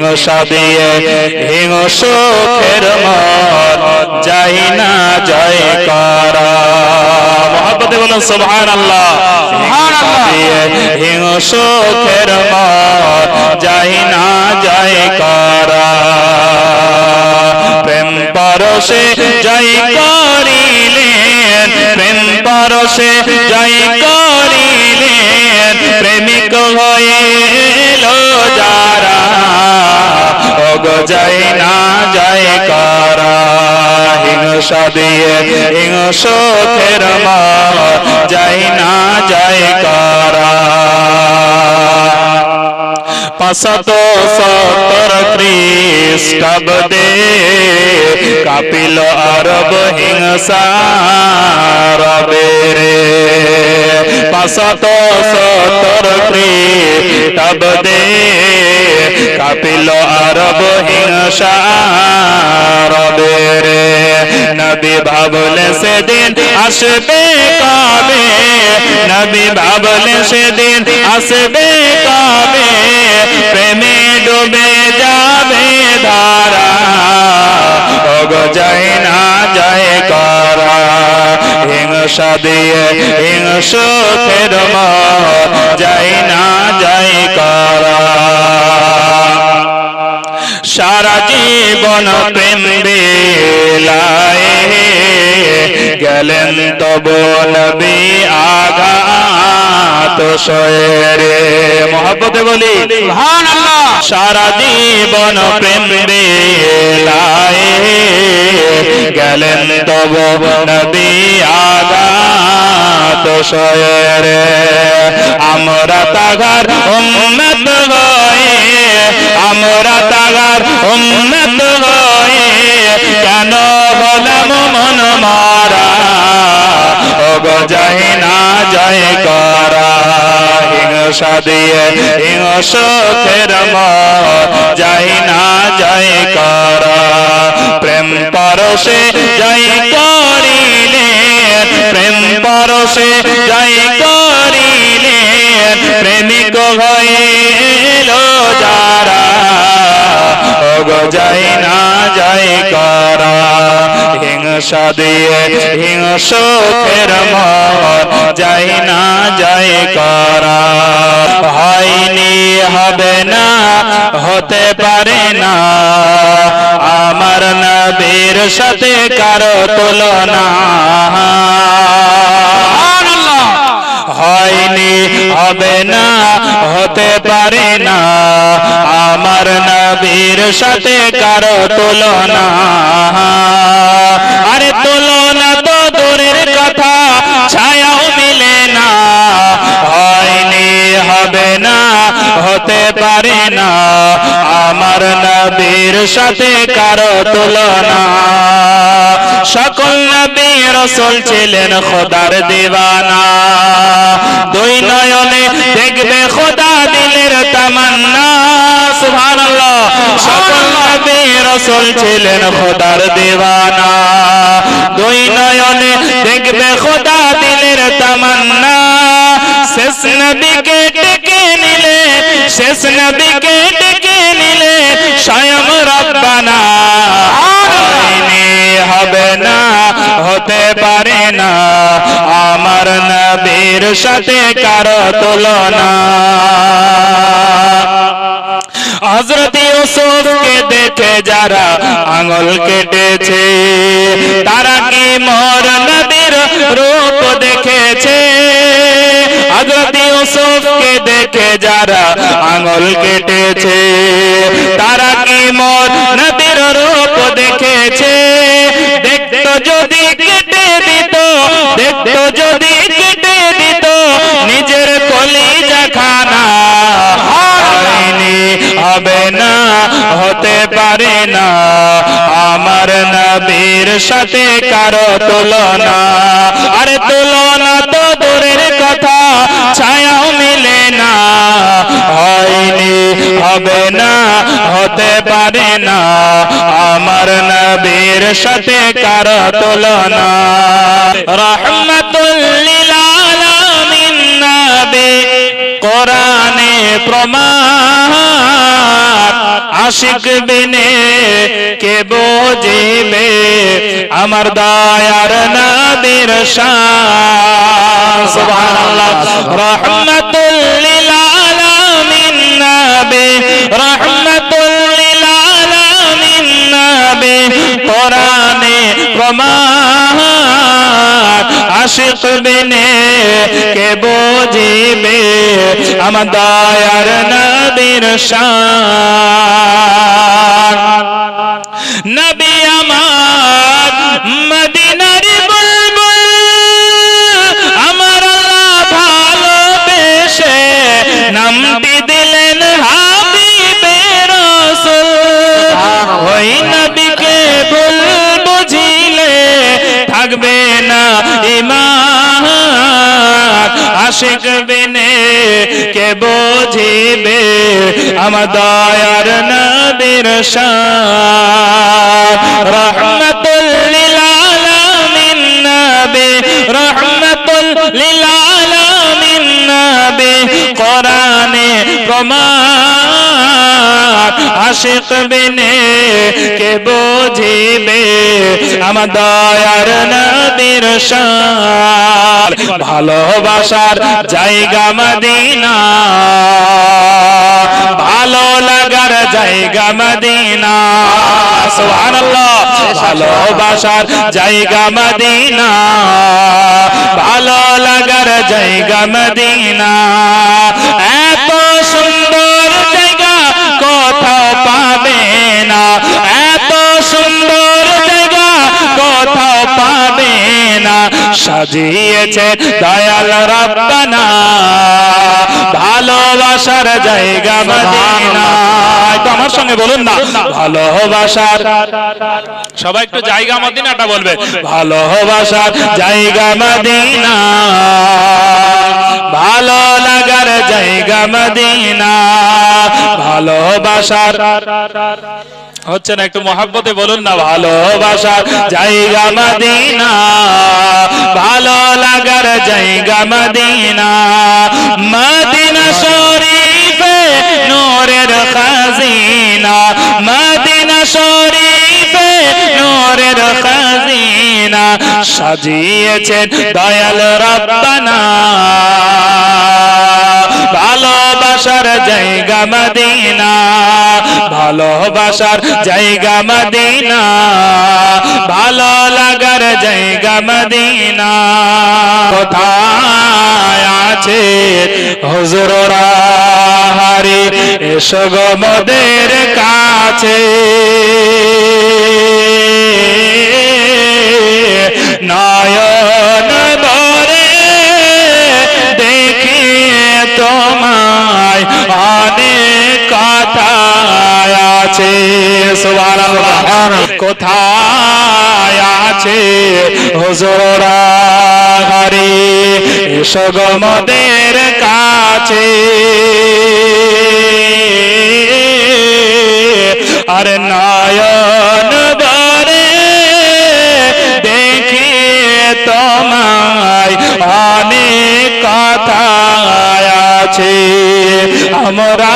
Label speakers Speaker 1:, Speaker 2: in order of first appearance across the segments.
Speaker 1: হিংসা দিয়ে হিংসুকের মন যাই না জয় করা মহব্বতে বলুন সুবহানাল্লাহ হিংসা দিয়ে হিংসুকের মন যাই না জয় করা প্রেম পরশে জয় করিলেন প্রেম পরশে জয় করিলেন প্রেমিক হইল যারা ওগো জয় না জয় করা হিংসা দিয়ে হিংসুকের মন জয় না জয় করা 570 খ্রিস্টাব্দে কাপিল আরব হিংসা রবে রে 570 খ্রিস্টাব্দে কাপিল আরব হিংসা রবে রে নবী ভাবলে সেদিন আসবে কবে নবী ভাবলে সেদিন আসবে কবে প্রেমে ডুবে যাবে ধারা ওগো জয় না জয় করা হিংসা দিয়ে হিংসুকের মন জয় না জয় করা সারা জীবন প্রেম বিলায় গেলেন তবু নবী আঘাত সয়ে রে মহব্বতে বলি সুবহানাল্লাহ সারা জীবন প্রেম বিলায় গেলেন তবু নবী আঘাত সয়ে রে আমরা তাগার উম্মত হয়ে আমরা তাগার উম্মত হয়ে কেন হলাম মন মারা ওগো জয় না জয় করা হিংসা দিয়ে হিংসুকের মন জয় না জয় করা প্রেম পরশে জয় করিলেন প্রেম পরশে জয় করিলেন প্রেমিক হইল যারা ওগো জয় না জয় করা হিংসা দিয়ে হিংসুকের মন জয় না জয় করা হয়নি হবে না হতে পারে না আমার নবীর সাথে কারো তুলনা হয়নি হবে না হতে পারে না আমার নবীর সাথে কারো তুলনা আরে তুলনা তো দূরের কথা ছায়াও মিলে না হয়নি হবে না হতে পারে না আমার নবীর সাথে কারো তুলনা সকল নবী রাসূল ছিলেন খোদার দিওয়ানা দুই নয়নে দেখবে খোদা দিলের তামান্না সুবহানাল্লাহ সকল নবী রাসূল ছিলেন খোদার দিওয়ানা দুই নয়নে দেখবে খোদা দিলের তামান্না শেষ নবীকে ডেকে নিলে শেষ নবীকে ডেকে নিলে স্বয়ং রব্বানা হবে না হতে পারে না আমার নবীর সাথে কারো তুলনা হযরত ইউসুফকে দেখে যারা আঙ্গুল কেটেছে তারা কি মোর নবীর রূপ দেখেছে হযরত ইউসুফকে দেখে যারা আঙ্গুল কেটেছে তারা কি মোর নবীর রূপ দেখেছে দেখতো যদি কেটে দিত দেখতো যদি কেটে দিত নিজের কলিজা খানা হয়নি হবে না হতে পারে না আমার নবীর সাথে কারো তুলনা আরে তুলনা তো দূরের কথা ছায়াও মিলে না হয়নি হবে না হতে পারে না আমার নবীর সাথে কারো তুলনা রাহমাতুল লিল আলামিন নবী কোরআনে প্রমাণ আশিক বিনে কে বুঝিবে আমার দয়ার নবীর শান সুবহানাল্লাহ রাহমাতুল লিল আলামিন নবী রাহমাতুল লিল আলামিন নবী কোরআনে প্রমাণ আশিক বিনে কে বুঝিবে আমার দয়ার নবীর শান নবী আমার মদিনার বুলবুল আমার আল্লাহ ভালোবেসে নামটি দিলেন হাবিবে রাসূল ওই নবীকে ভুল বুঝিলে থাকবে না ঈমান আশিক বিনে কে বুঝিবে আমার দয়ার নবীর শান রাহমাতুল লিল আলামিন নবী রাহমাতুল লিল আলামিন নবী কোরআনে প্রমাণ আশিক বিনে কে বুঝিবে আমার দয়ার নবীর শান ভালোবাসার জায়গা মদিনা ভালো লাগার জায়গা মদিনা সুবহানাল্লাহ ভালোবাসার জায়গা মদিনা ভালো লাগার জায়গা মদিনা এত সুন্দর জায়গা কোথাও পাবে না এত সুন্দর জায়গা কোথাও পাবে না সাজিয়েছে দয়াল রব্বানা ভালোবাসার জায়গা মদিনা একটু আমার সঙ্গে বলুন না ভালোবাসার সবাই একটু জায়গা মদিনাটা বলবে ভালোবাসার জায়গা মদিনা ভালো লাগার জায়গা মদিনা ভালোবাসার হচ্ছে না একটু মহব্বতে বলুন না ভালোবাসার জায়গা মদিনা ভালো লাগার জায়গা মদিনা মদিনা শরীফে নূরের খাজিনা মদিনা শরীফে নূরের খাজিনা সাজিয়েছেন দয়াল রব্বানা ভালোবাসার জায়গা মদিনা ভালোবাসার জায়গা মদিনা ভালো লাগার জায়গা মদিনা কোথায় আছে হুজুররা হারি এসো গো মোদের কাছে নয়ন ভরে দেখি তোমায় অনেক কথা আছে সুবহানাল্লাহ কোথায় আছে হুজুররা হারি এসো গো মোদের কাছে আর নয়ন ভরে দেখি তোমায় অনেক কথা আছে আমরা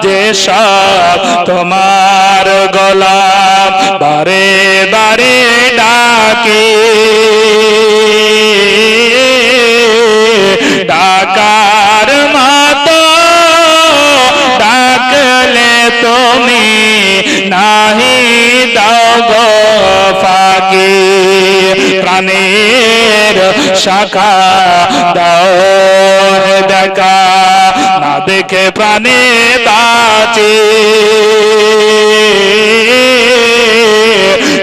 Speaker 1: যে সব তোমার গোলাম বারে বারে ডাকি ডাকার মতো ডাকলে তুমি নাহি দাও গো ফাঁকি প্রাণের শাখা দাও দেখা না দেখে প্রাণে বাঁচে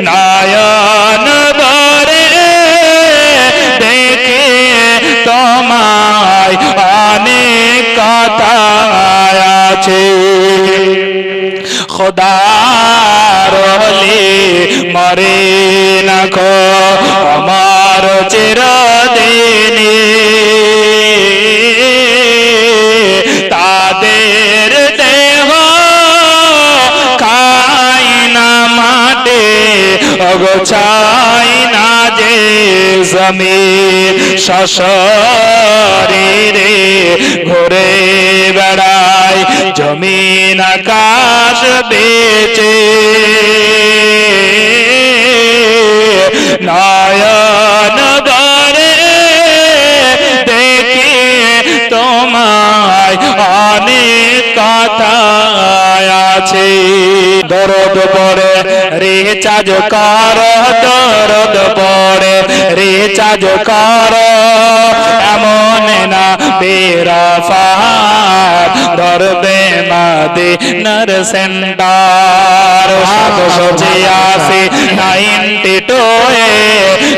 Speaker 1: নয়ন ভরে দেখে তোমায় অনেক কথা আছে খোদার ওলি মরে না খো আমার চিরদিনী তাদের দেহ খাই না মাটে অগোছাই না যে জমিন সশরীরে ঘুরে বেড়ায় জমিন আকাশ বেচে নয়ন ভরে দেখি তোমায় অনেক কথা আছে দরদ পড়ে রিচার্জ কর দরদ পড়ে রিচার্জ কর এমন না বেরাফাত ধরবে মদিনার সেন্টার 786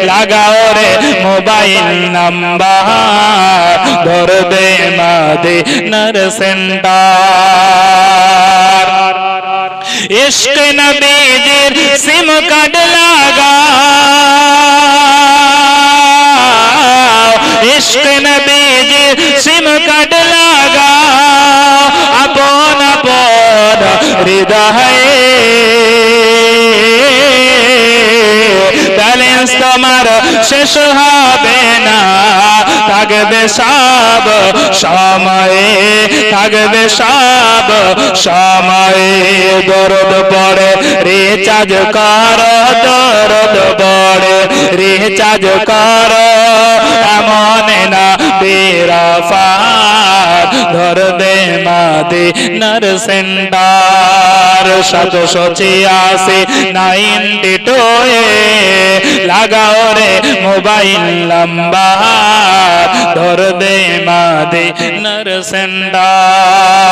Speaker 1: লাগাও রে মোবাইল নাম্বার ধরবে মদিনার সেন্টার इश्क नबीजिर सिम कार्ड लगाओ इश्क नबीजिर सिम कार्ड लगाओ अपन अपन हृदय बैलेंस তোমার শেষ হবে না থাকবে সব সময়ে থাকবে সব সময়ে দরদ পড়ে রিচার্জ কর দরদ পড়ে রিচার্জ কর এমন না বেরাফাত ধরবে মদিনার সেন্টার 786 লাগাও রে মোবাইল নাম্বার ধরবে মদিনার সেন্টার